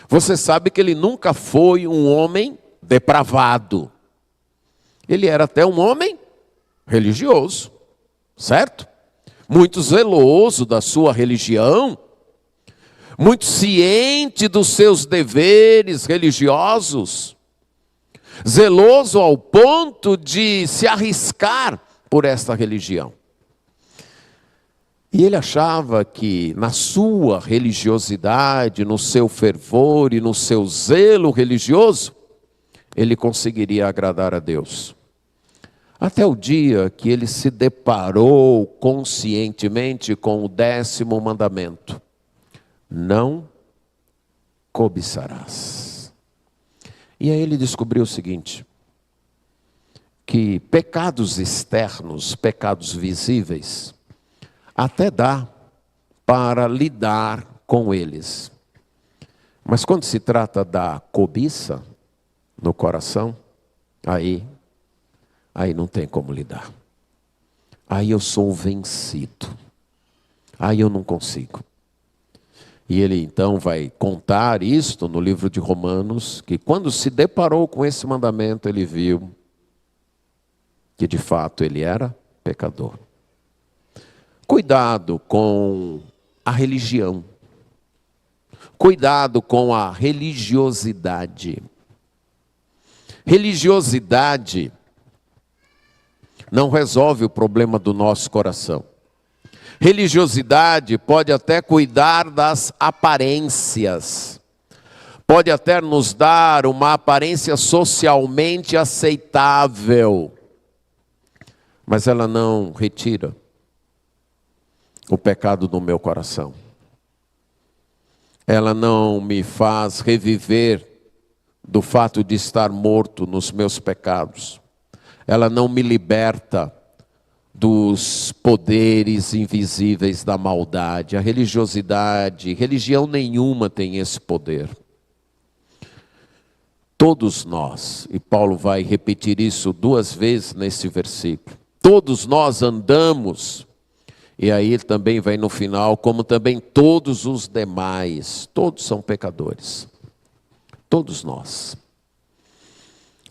você sabe que ele nunca foi um homem depravado. Ele era até um homem religioso, certo? Muito zeloso da sua religião, muito ciente dos seus deveres religiosos, zeloso ao ponto de se arriscar por esta religião. E ele achava que na sua religiosidade, no seu fervor e no seu zelo religioso, ele conseguiria agradar a Deus. Até o dia que ele se deparou conscientemente com o 10º mandamento. Não cobiçarás. E aí ele descobriu o seguinte, que pecados externos, pecados visíveis, até dá para lidar com eles. Mas quando se trata da cobiça no coração, aí não tem como lidar. Aí eu sou vencido. Aí eu não consigo. E ele então vai contar isto no livro de Romanos, que quando se deparou com esse mandamento, ele viu que de fato ele era pecador. Cuidado com a religião. Cuidado com a religiosidade. Religiosidade não resolve o problema do nosso coração. Religiosidade pode até cuidar das aparências. Pode até nos dar uma aparência socialmente aceitável. mas ela não retira o pecado do meu coração. Ela não me faz reviver do fato de estar morto nos meus pecados. Ela não me liberta dos poderes invisíveis da maldade. A religiosidade, religião nenhuma tem esse poder. Todos nós, e Paulo vai repetir isso 2 vezes nesse versículo, todos nós andamos, e aí ele também vai no final, como também todos os demais, todos são pecadores, todos nós.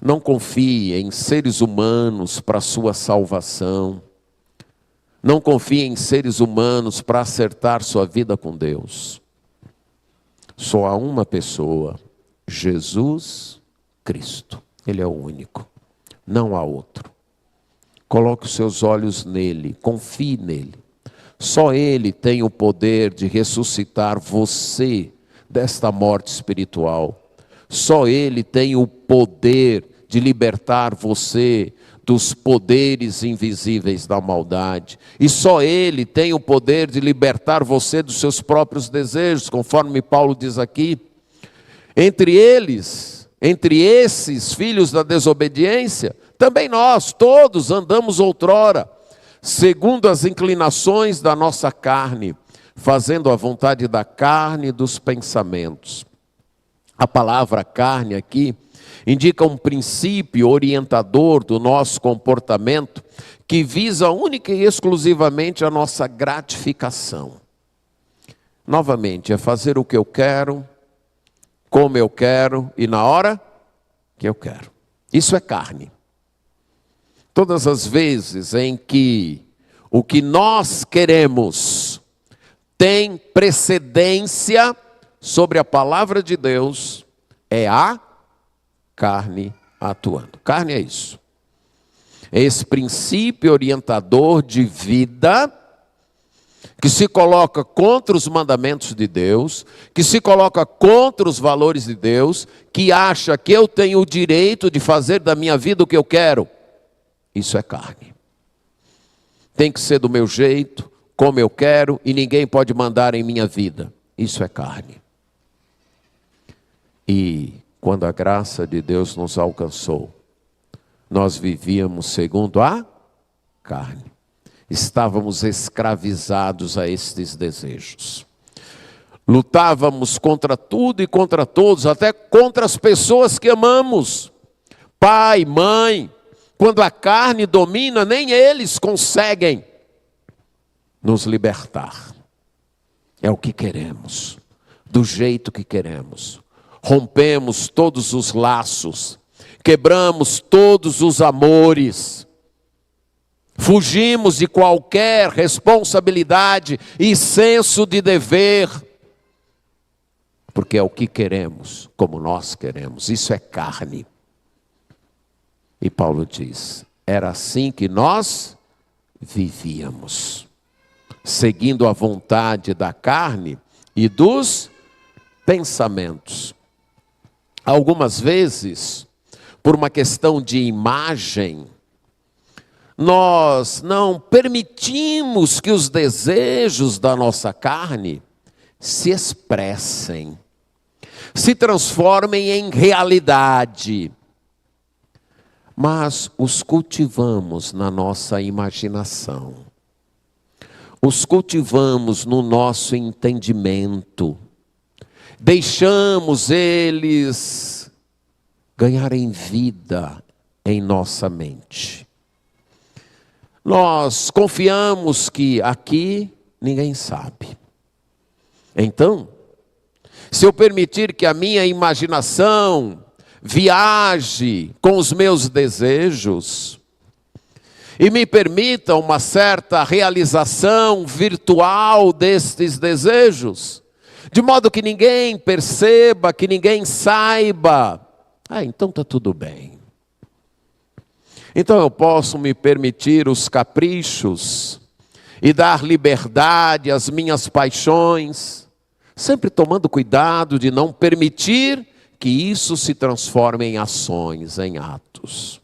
Não confie em seres humanos para a sua salvação, não confie em seres humanos para acertar sua vida com Deus. Só há uma pessoa, Jesus Cristo. Ele é o único, não há outro. Coloque os seus olhos nele, confie nele. Só ele tem o poder de ressuscitar você desta morte espiritual. Só ele tem o poder de libertar você dos poderes invisíveis da maldade. E só ele tem o poder de libertar você dos seus próprios desejos, conforme Paulo diz aqui. Entre esses filhos da desobediência, também nós todos andamos outrora, segundo as inclinações da nossa carne, fazendo a vontade da carne e dos pensamentos. A palavra carne aqui indica um princípio orientador do nosso comportamento que visa única e exclusivamente a nossa gratificação. Novamente, é fazer o que eu quero, como eu quero e na hora que eu quero. Isso é carne. Todas as vezes em que o que nós queremos tem precedência sobre a palavra de Deus, é a carne atuando. Carne é isso. É esse princípio orientador de vida que se coloca contra os mandamentos de Deus, que se coloca contra os valores de Deus, que acha que eu tenho o direito de fazer da minha vida o que eu quero. Isso é carne. Tem que ser do meu jeito, como eu quero, e ninguém pode mandar em minha vida. Isso é carne. E quando a graça de Deus nos alcançou, nós vivíamos segundo a carne. Estávamos escravizados a estes desejos. Lutávamos contra tudo e contra todos, até contra as pessoas que amamos. Pai, mãe, quando a carne domina, nem eles conseguem nos libertar. É o que queremos, do jeito que queremos. Rompemos todos os laços, quebramos todos os amores, fugimos de qualquer responsabilidade e senso de dever, porque é o que queremos, como nós queremos. Isso é carne. E Paulo diz, era assim que nós vivíamos, seguindo a vontade da carne e dos pensamentos. Algumas vezes, por uma questão de imagem, nós não permitimos que os desejos da nossa carne se expressem, se transformem em realidade, mas os cultivamos na nossa imaginação, os cultivamos no nosso entendimento, deixamos eles ganharem vida em nossa mente. Nós confiamos que aqui ninguém sabe. Então, se eu permitir que a minha imaginação viaje com os meus desejos e me permita uma certa realização virtual destes desejos, de modo que ninguém perceba, que ninguém saiba, então está tudo bem. Então eu posso me permitir os caprichos e dar liberdade às minhas paixões, sempre tomando cuidado de não permitir que isso se transforme em ações, em atos.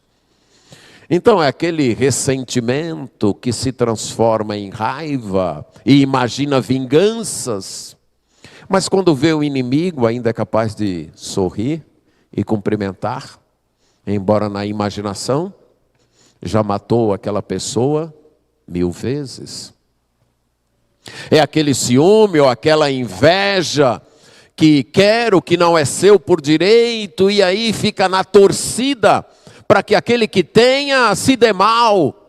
Então é aquele ressentimento que se transforma em raiva e imagina vinganças. Mas quando vê o inimigo, ainda é capaz de sorrir e cumprimentar, embora na imaginação já matou aquela pessoa 1000 vezes. É aquele ciúme ou aquela inveja que quer o que não é seu por direito e aí fica na torcida para que aquele que tenha se dê mal.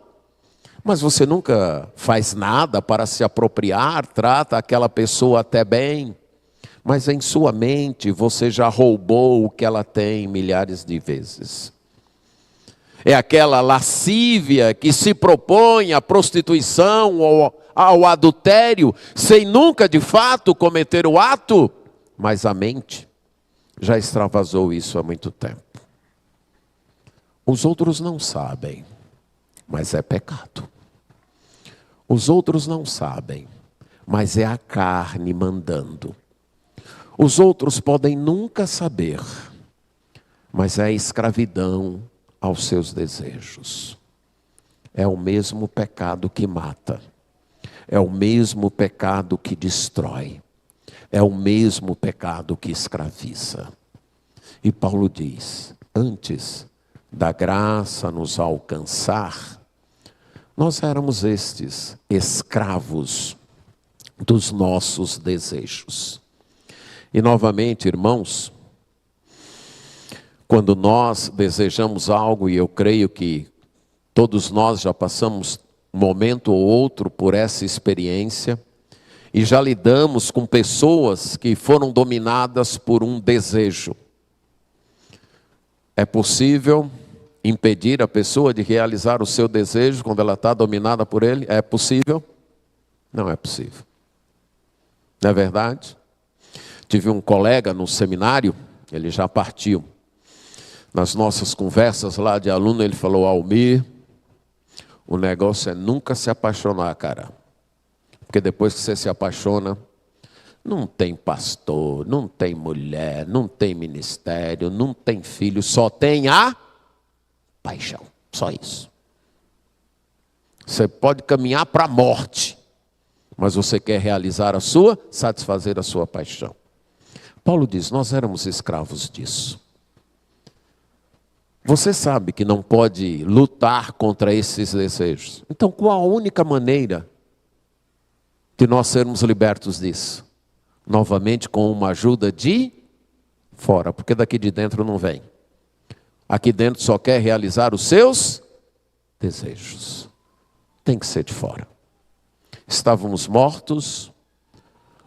Mas você nunca faz nada para se apropriar, trata aquela pessoa até bem, mas em sua mente você já roubou o que ela tem milhares de vezes. É aquela lascívia que se propõe à prostituição ou ao adultério, sem nunca de fato cometer o ato, mas a mente já extravasou isso há muito tempo. Os outros não sabem, mas é pecado. Os outros não sabem, mas é a carne mandando. Os outros podem nunca saber, mas é a escravidão aos seus desejos. É o mesmo pecado que mata. É o mesmo pecado que destrói. É o mesmo pecado que escraviza. E Paulo diz, antes da graça nos alcançar, nós éramos estes escravos dos nossos desejos. E novamente, irmãos, quando nós desejamos algo, e eu creio que todos nós já passamos um momento ou outro por essa experiência, e já lidamos com pessoas que foram dominadas por um desejo. É possível impedir a pessoa de realizar o seu desejo quando ela está dominada por ele? É possível? Não é possível. Não é verdade? Tive um colega no seminário, ele já partiu. Nas nossas conversas lá de aluno, ele falou, Almir, o negócio é nunca se apaixonar, cara. Porque depois que você se apaixona, não tem pastor, não tem mulher, não tem ministério, não tem filho, só tem a paixão, só isso. Você pode caminhar para a morte, mas você quer realizar satisfazer a sua paixão. Paulo diz, nós éramos escravos disso. Você sabe que não pode lutar contra esses desejos. Então, qual a única maneira de nós sermos libertos disso? Novamente com uma ajuda de fora, porque daqui de dentro não vem. Aqui dentro só quer realizar os seus desejos. Tem que ser de fora. Estávamos mortos,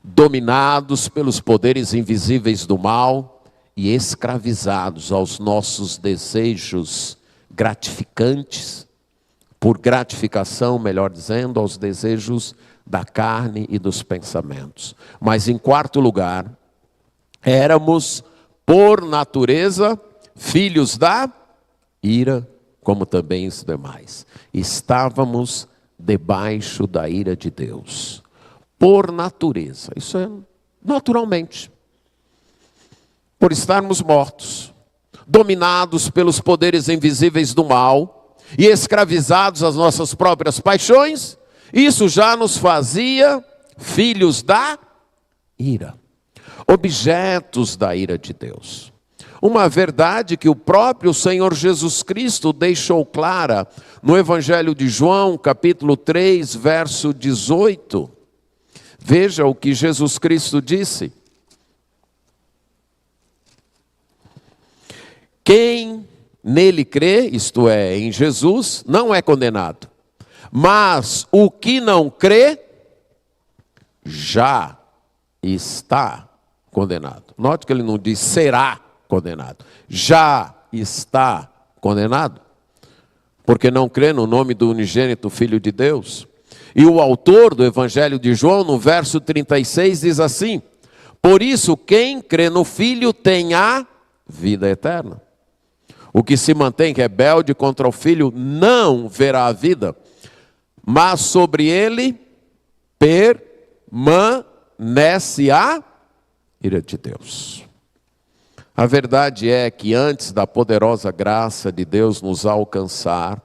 dominados pelos poderes invisíveis do mal e escravizados aos nossos desejos gratificantes, por gratificação, melhor dizendo, aos desejos da carne e dos pensamentos. Mas em quarto lugar, éramos por natureza filhos da ira, como também os demais. Estávamos debaixo da ira de Deus. Por natureza, isso é naturalmente. Por estarmos mortos, dominados pelos poderes invisíveis do mal e escravizados às nossas próprias paixões, isso já nos fazia filhos da ira, objetos da ira de Deus. Uma verdade que o próprio Senhor Jesus Cristo deixou clara no Evangelho de João, capítulo 3, verso 18. Veja o que Jesus Cristo disse. Quem nele crê, isto é, em Jesus, não é condenado. Mas o que não crê, já está condenado. Note que ele não diz será condenado. Já está condenado. Porque não crê no nome do unigênito Filho de Deus. E o autor do Evangelho de João, no verso 36, diz assim: por isso, quem crê no Filho tem a vida eterna. O que se mantém rebelde contra o Filho não verá a vida, mas sobre ele permanece a ira de Deus. A verdade é que antes da poderosa graça de Deus nos alcançar,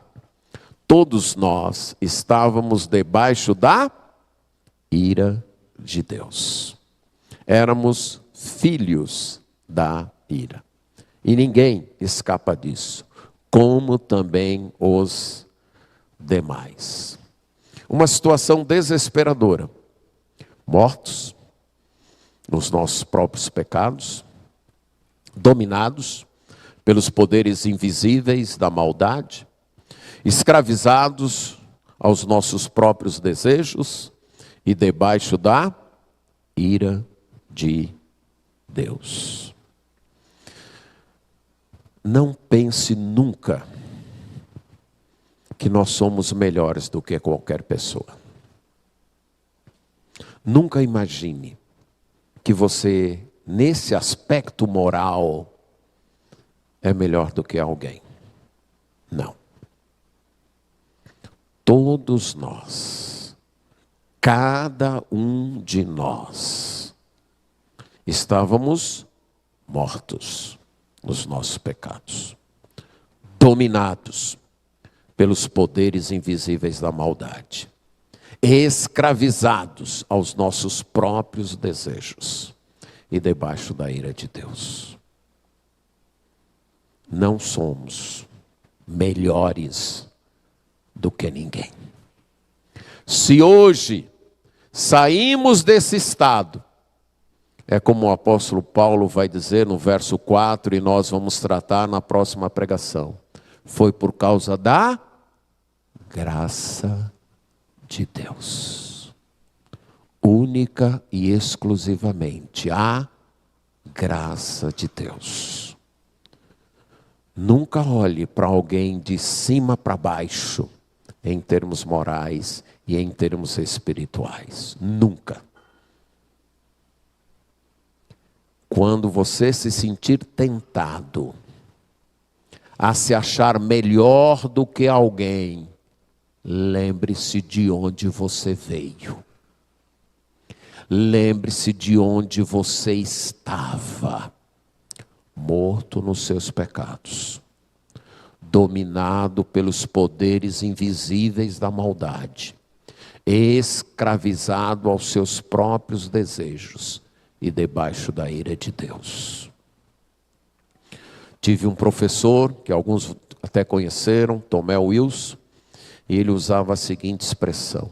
todos nós estávamos debaixo da ira de Deus. Éramos filhos da ira. E ninguém escapa disso, como também os demais. Uma situação desesperadora. Mortos nos nossos próprios pecados, dominados pelos poderes invisíveis da maldade, escravizados aos nossos próprios desejos e debaixo da ira de Deus. Não pense nunca que nós somos melhores do que qualquer pessoa. Nunca imagine que você, nesse aspecto moral, é melhor do que alguém. Não. Todos nós, cada um de nós, estávamos mortos nos nossos pecados, dominados pelos poderes invisíveis da maldade, escravizados aos nossos próprios desejos e debaixo da ira de Deus. Não somos melhores do que ninguém. Se hoje saímos desse estado, é como o apóstolo Paulo vai dizer no verso 4, e nós vamos tratar na próxima pregação. Foi por causa da graça de Deus. Única e exclusivamente a graça de Deus. Nunca olhe para alguém de cima para baixo, em termos morais e em termos espirituais. Nunca. Quando você se sentir tentado a se achar melhor do que alguém, lembre-se de onde você veio. Lembre-se de onde você estava, morto nos seus pecados, dominado pelos poderes invisíveis da maldade, escravizado aos seus próprios desejos e debaixo da ira de Deus. Tive um professor, que alguns até conheceram, Tomé Wilson, e ele usava a seguinte expressão: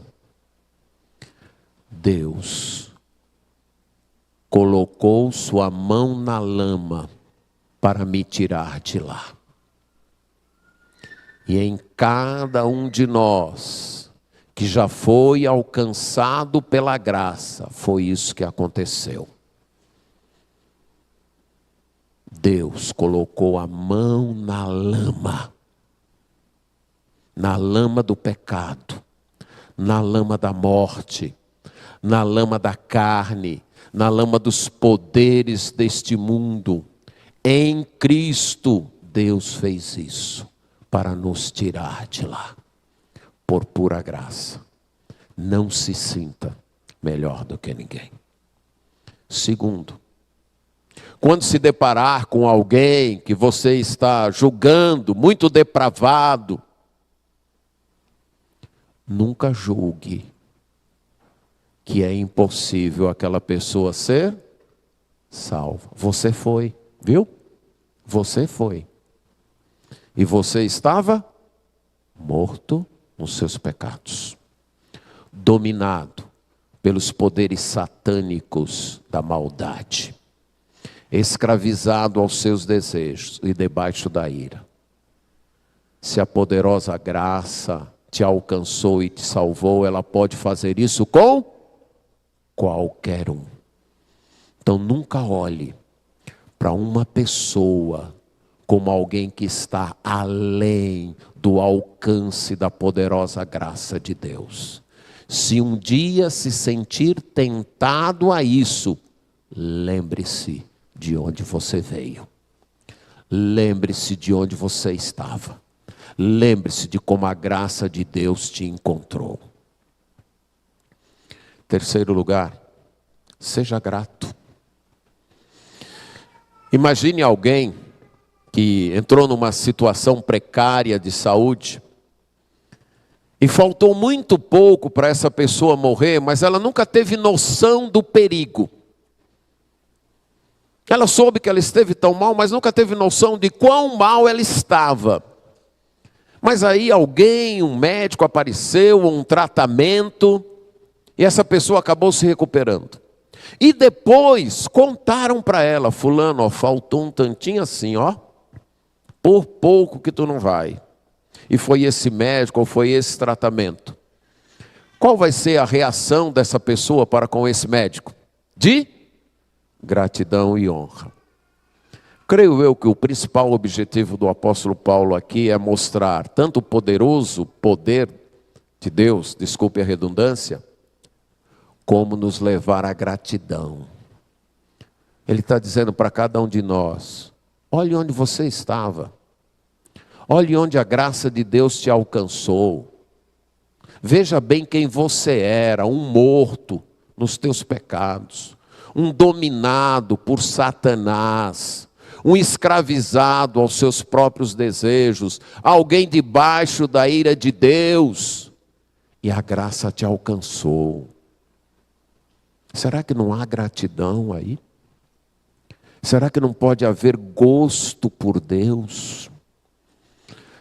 Deus colocou sua mão na lama para me tirar de lá. E em cada um de nós, que já foi alcançado pela graça, foi isso que aconteceu. Deus colocou a mão na lama do pecado, na lama da morte, na lama da carne, na lama dos poderes deste mundo. Em Cristo, Deus fez isso para nos tirar de lá, por pura graça. Não se sinta melhor do que ninguém. Segundo, quando se deparar com alguém que você está julgando, muito depravado, nunca julgue que é impossível aquela pessoa ser salva. Você foi, viu? Você foi. E você estava morto nos seus pecados, dominado pelos poderes satânicos da maldade, escravizado aos seus desejos e debaixo da ira. Se a poderosa graça te alcançou e te salvou, ela pode fazer isso com qualquer um. Então nunca olhe para uma pessoa como alguém que está além do alcance da poderosa graça de Deus. Se um dia se sentir tentado a isso, lembre-se de onde você veio. Lembre-se de onde você estava. Lembre-se de como a graça de Deus te encontrou. Terceiro lugar, seja grato. Imagine alguém que entrou numa situação precária de saúde E faltou muito pouco para essa pessoa morrer, mas ela nunca teve noção do perigo. Ela soube que ela esteve tão mal, mas nunca teve noção de quão mal ela estava. Mas aí alguém, um médico apareceu, um tratamento, e essa pessoa acabou se recuperando. E depois contaram para ela: fulano, ó, faltou um tantinho assim, ó, por pouco que tu não vai. E foi esse médico, ou foi esse tratamento. Qual vai ser a reação dessa pessoa para com esse médico? De gratidão e honra. Creio eu que o principal objetivo do apóstolo Paulo aqui é mostrar tanto o poderoso poder de Deus, desculpe a redundância, como nos levar à gratidão. Ele está dizendo para cada um de nós: olhe onde você estava, olhe onde a graça de Deus te alcançou, veja bem quem você era, um morto nos teus pecados, um dominado por Satanás, um escravizado aos seus próprios desejos, alguém debaixo da ira de Deus, e a graça te alcançou. Será que não há gratidão aí? Será que não pode haver gosto por Deus?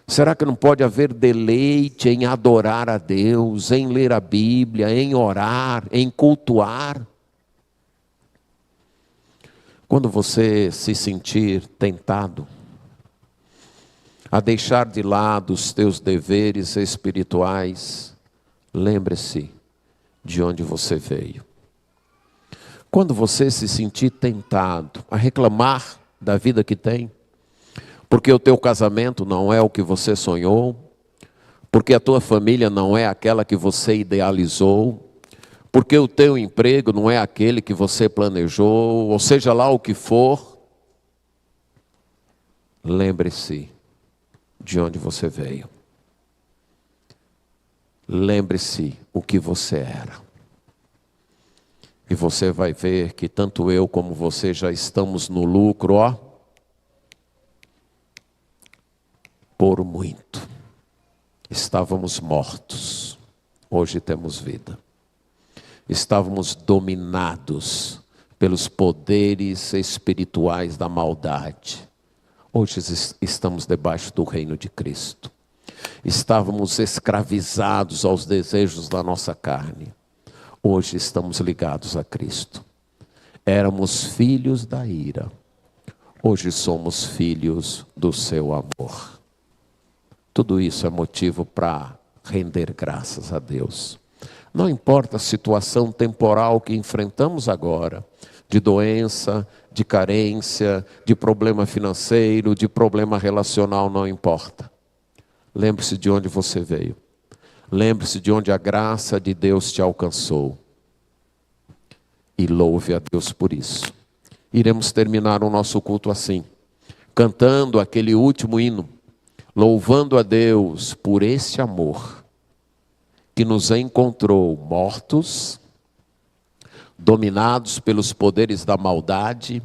Será que não pode haver deleite em adorar a Deus, em ler a Bíblia, em orar, em cultuar? Quando você se sentir tentado a deixar de lado os teus deveres espirituais, lembre-se de onde você veio. Quando você se sentir tentado a reclamar da vida que tem, porque o teu casamento não é o que você sonhou, porque a tua família não é aquela que você idealizou, porque o teu emprego não é aquele que você planejou, ou seja lá o que for, lembre-se de onde você veio. Lembre-se o que você era. E você vai ver que tanto eu como você já estamos no lucro, ó, por muito. Estávamos mortos, hoje temos vida. Estávamos dominados pelos poderes espirituais da maldade. Hoje estamos debaixo do reino de Cristo. Estávamos escravizados aos desejos da nossa carne. Hoje estamos ligados a Cristo. Éramos filhos da ira. Hoje somos filhos do seu amor. Tudo isso é motivo para render graças a Deus. Não importa a situação temporal que enfrentamos agora, de doença, de carência, de problema financeiro, de problema relacional, não importa. Lembre-se de onde você veio. Lembre-se de onde a graça de Deus te alcançou. E louve a Deus por isso. Iremos terminar o nosso culto assim, cantando aquele último hino, louvando a Deus por esse amor que nos encontrou mortos, dominados pelos poderes da maldade,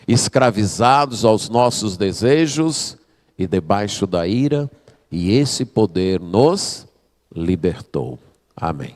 escravizados aos nossos desejos e debaixo da ira, e esse poder nos libertou. Amém.